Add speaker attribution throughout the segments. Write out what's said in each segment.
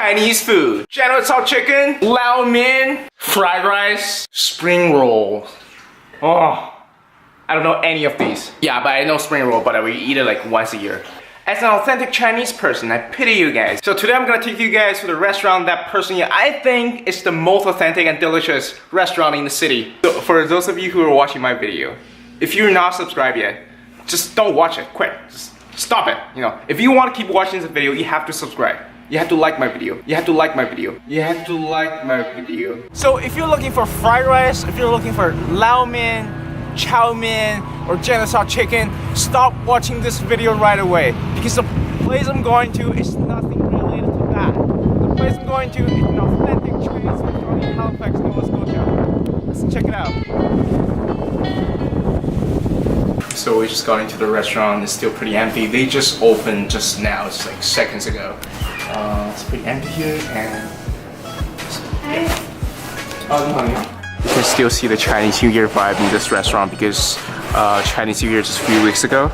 Speaker 1: Chinese food. General Tso chicken, lao mein, fried rice, spring roll. Oh, I don't know any of these. Yeah, but I know spring roll, but we eat it like once a year. As an authentic Chinese person, I pity you guys. So today I'm gonna take you guys to the restaurant that personally I think is the most authentic and delicious restaurant in the city. So for those of you who are watching my video, if you're not subscribed yet, just don't watch it, quit. Just stop it, you know. If you want to keep watching this video, you have to subscribe. You have to like my video. You have to like my video. You have to like my video. So if you're looking for fried rice, if you're looking for lao mein, chow mein, or General Tso chicken, stop watching this video right away. Because the place I'm going to is nothing related to that. The place I'm going to is an authentic Chinese restaurant in Halifax, Nova Scotia. Let's check it out. So we just got into the restaurant. It's still pretty empty. They just opened just now. It's like seconds ago. It's pretty empty here, and you can still see the Chinese New Year vibe in this restaurant because Chinese New Year just a few weeks ago.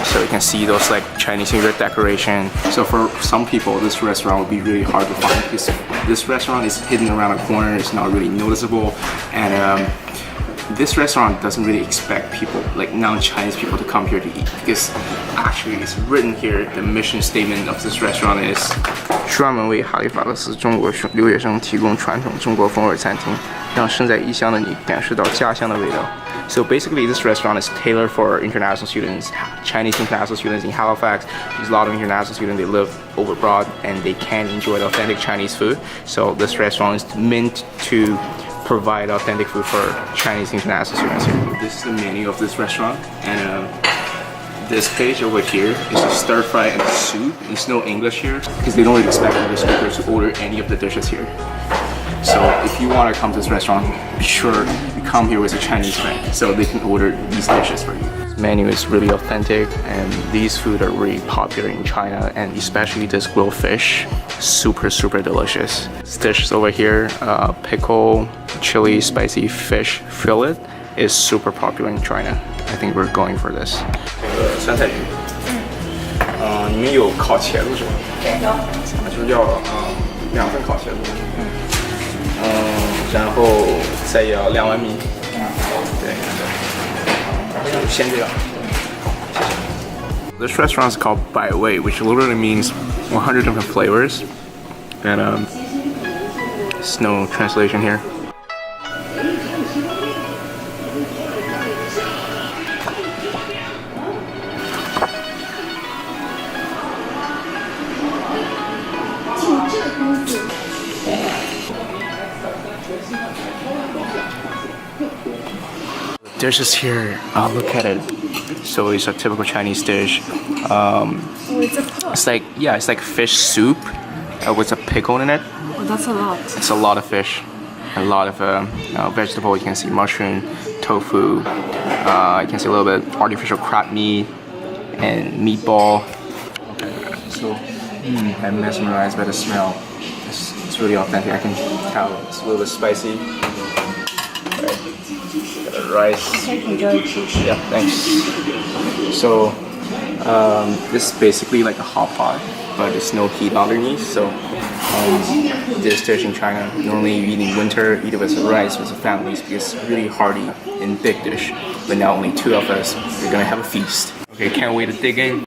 Speaker 1: So you can see those like Chinese New Year decoration. So for some people, this restaurant would be really hard to find because this restaurant is hidden around a corner. It's not really noticeable, and this restaurant doesn't really expect people, like non-Chinese people, to come here to eat because actually it's written here, the mission statement of this restaurant is 专门为哈利法克斯中国留学生提供传统中国风味餐厅，让身在异乡的你感受到家乡的味道。So basically this restaurant is tailored for international students, Chinese international students in Halifax. There's a lot of international students, they live over abroad and they can't enjoy the authentic Chinese food. So this restaurant is meant to provide authentic food for Chinese international students here. This is the menu of this restaurant, and this page over here is a stir fry and a soup. There's no English here because they don't really expect other speakers to order any of the dishes here. So if you want to come to this restaurant, be sure you come here with a Chinese friend so they can order these dishes for you. This menu is really authentic, and these food are really popular in China, and especially this grilled fish, super delicious. This dish is over here, pickle, chili, spicy fish fillet, is super popular in China. I think we're going for this. 酸菜鱼，里面有烤茄子是吧？对，有。就要2份烤茄子，然后再要2碗米，对，就先这样。This restaurant is called Bai Wei, which literally means 100 different flavors, and there's no translation here. Dishes here, look at it. So it's a typical Chinese dish. It's like fish soup with a pickle in it.
Speaker 2: Oh, that's a lot.
Speaker 1: It's a lot of fish, a lot of vegetable. You can see mushroom, tofu. You can see a little bit artificial crab meat and meatball. So I'm mesmerized by the smell. It's really authentic. I can tell it's a little bit spicy. Rice. Yeah, thanks. So this is basically like a hot pot, but there's no heat underneath. So this dish in China, normally you eat in winter, eat it with rice with the families because it's really hearty and big dish. But now only 2 of us, we're gonna have a feast. Okay, can't wait to dig in.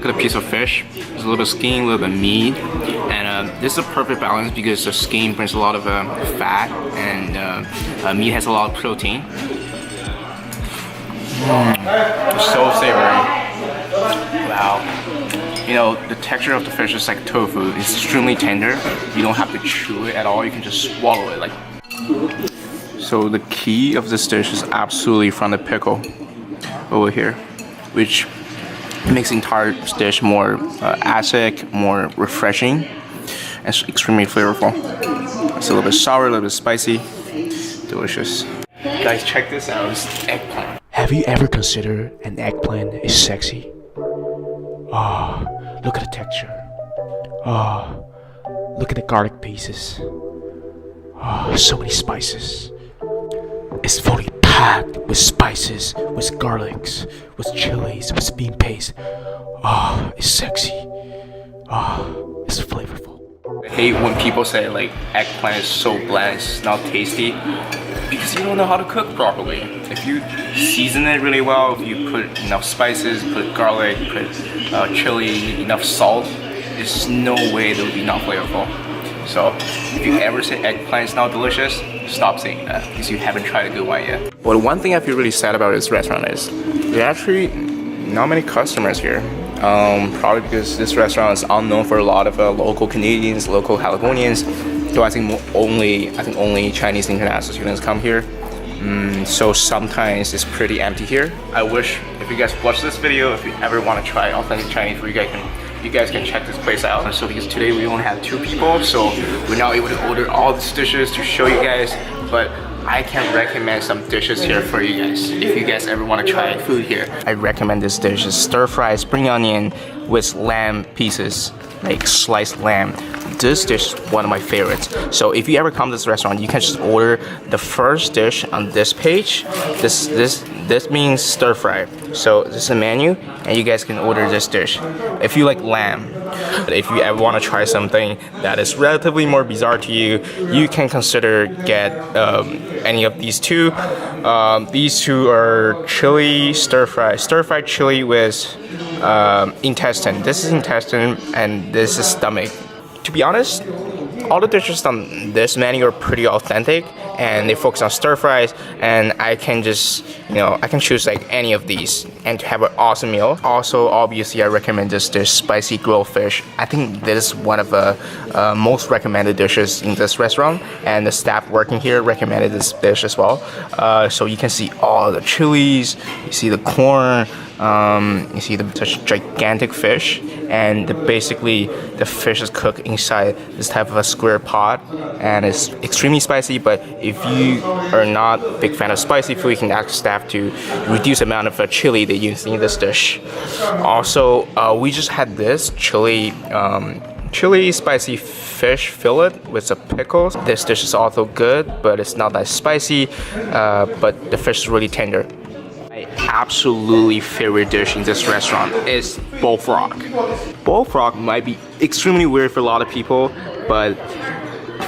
Speaker 1: A piece of fish. There's a little bit of skin, a little bit of meat, and this is a perfect balance because the skin brings a lot of fat, and meat has a lot of protein. It's so savory. Wow. You know, the texture of the fish is like tofu. It's extremely tender. You don't have to chew it at all. You can just swallow it. So the key of this dish is absolutely from the pickle over here, which makes the entire dish more acidic, more refreshing, and it's extremely flavorful. It's a little bit sour, a little bit spicy, delicious. Guys, check this out. It's eggplant.
Speaker 2: Have you ever considered an eggplant is sexy? Oh, look at the texture. Oh, look at the garlic pieces. Oh, so many spices. It's fully packed with spices, with garlics, with chilies, with bean paste. Oh, it's sexy. Oh, it's flavorful.
Speaker 1: I hate when people say like eggplant is so bland, it's not tasty, because you don't know how to cook properly. If you season it really well, if you put enough spices, put garlic, put chili, enough salt, there's no way it will be not flavorful. So if you ever say eggplant is not delicious, stop saying that, because you haven't tried a good one yet. Well, one thing I feel really sad about this restaurant is there are actually not many customers here. Probably because this restaurant is unknown for a lot of local Canadians, local Halifonians. So I think only Chinese international students come here. So sometimes it's pretty empty here. I wish if you guys watch this video, if you ever want to try authentic Chinese food, you guys can check this place out. So because today we only have 2 people, so we're not able to order all these dishes to show you guys, but I can recommend some dishes here for you guys. If you guys ever want to try food here, I recommend this dish. Is stir-fried spring onion with lamb pieces, like sliced lamb. This dish is one of my favorites. So if you ever come to this restaurant, you can just order the first dish on this page. This means stir fry. So this is a menu, and you guys can order this dish if you like lamb. But if you ever want to try something that is relatively more bizarre to you, you can consider get any of these two. These two are chili stir-fried chili with intestine. This is intestine, and this is stomach. To be honest, all the dishes on this menu are pretty authentic, and they focus on stir fries, and I can just, I can choose like any of these and to have an awesome meal. Also, obviously, I recommend this dish, spicy grilled fish. I think this is one of the most recommended dishes in this restaurant, and the staff working here recommended this dish as well. So you can see all the chilies, you see the corn, you see such gigantic fish, and basically the fish is cooked inside this type of a square pot, and it's extremely spicy. But if you are not a big fan of spicy food, you can ask staff to reduce the amount of chili they use in this dish. Also, we just had this chili spicy fish fillet with some pickles. This dish is also good, but it's not that spicy, but the fish is really tender. My absolutely favorite dish in this restaurant is bullfrog. Bullfrog might be extremely weird for a lot of people, but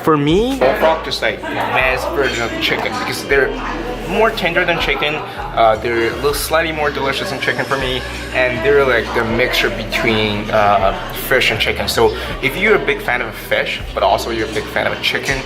Speaker 1: for me, bullfrog just like best version of chicken, because they're more tender than chicken. They're a little slightly more delicious than chicken for me, and they're like the mixture between fish and chicken. So if you're a big fan of fish, but also you're a big fan of chicken,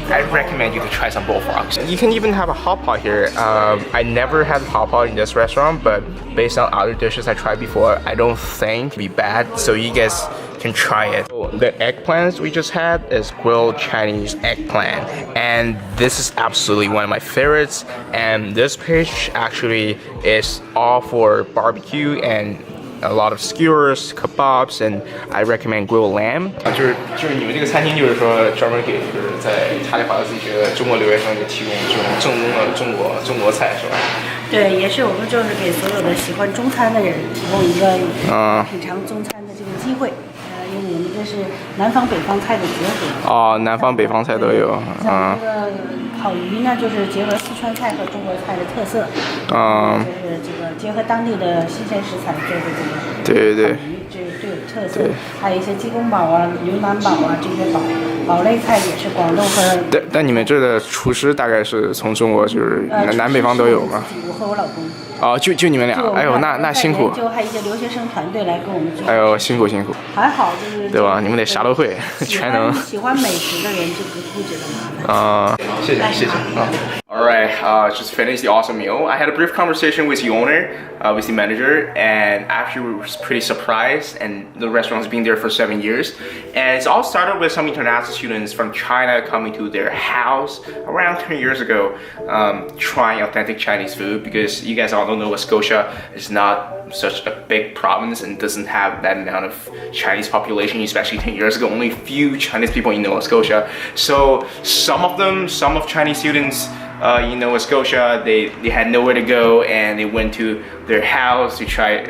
Speaker 1: I recommend you to try some bullfrogs. You can even have a hot pot here. I never had hot pot in this restaurant, but based on other dishes I tried before, I don't think it'd be bad. So you guys can try it. The eggplants we just had is grilled Chinese eggplant, and this is absolutely one of my favorites. And this page actually is all for barbecue and a lot of skewers, kebabs, and I recommend grilled lamb. 就是你们这个餐厅就是说专门给就是在哈利法克斯一个中国留学生就提供这种正宗的中国菜是吧？
Speaker 3: 对，也是我们就是给所有的喜欢中餐的人提供一个品尝中餐的这个机会。因为我们这是南方北方菜的结合。哦，
Speaker 1: 南方北方菜都有。
Speaker 3: 像这个烤鱼呢，就是结合四川菜和中国菜的特色。就是这个结合当地的新鲜食材做的这个。对对对。这最有特色。还有一些鸡公煲啊、牛腩煲啊这些煲类菜也是广东和。
Speaker 1: 但你们这的厨师大概是从中国就是南北方都有吗？
Speaker 3: 我和我老公。
Speaker 1: 哦，就你们俩，哎呦，那辛苦。
Speaker 3: 就还有一些留学生团队来跟我们做。
Speaker 1: 哎呦，辛苦。
Speaker 3: 还好，就是
Speaker 1: 对吧？你们得啥都会，全能。
Speaker 3: 喜欢美食的人就不觉得麻烦。
Speaker 1: 谢谢。Alright, just finished the awesome meal. I had a brief conversation with the owner, with the manager, and actually was pretty surprised. And the restaurant's been there for 7 years. And it's all started with some international students from China coming to their house around 10 years ago, trying authentic Chinese food, because you guys all know Nova Scotia is not such a big province and doesn't have that amount of Chinese population, especially 10 years ago. Only few Chinese people in Nova Scotia. So some of Chinese students in Nova Scotia. They had nowhere to go, and they went to their house to try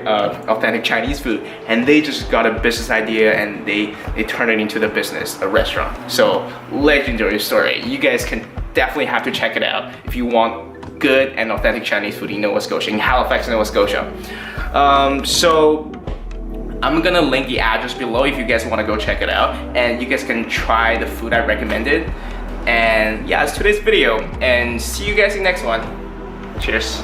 Speaker 1: authentic Chinese food, and they just got a business idea and they turned it into the business, a restaurant. So legendary story. You guys can definitely have to check it out if you want good and authentic Chinese food in Nova Scotia, in Halifax, Nova Scotia. So I'm gonna link the address below if you guys want to go check it out, and you guys can try the food I recommended. And yeah, that's today's video, and see you guys in the next one. Cheers.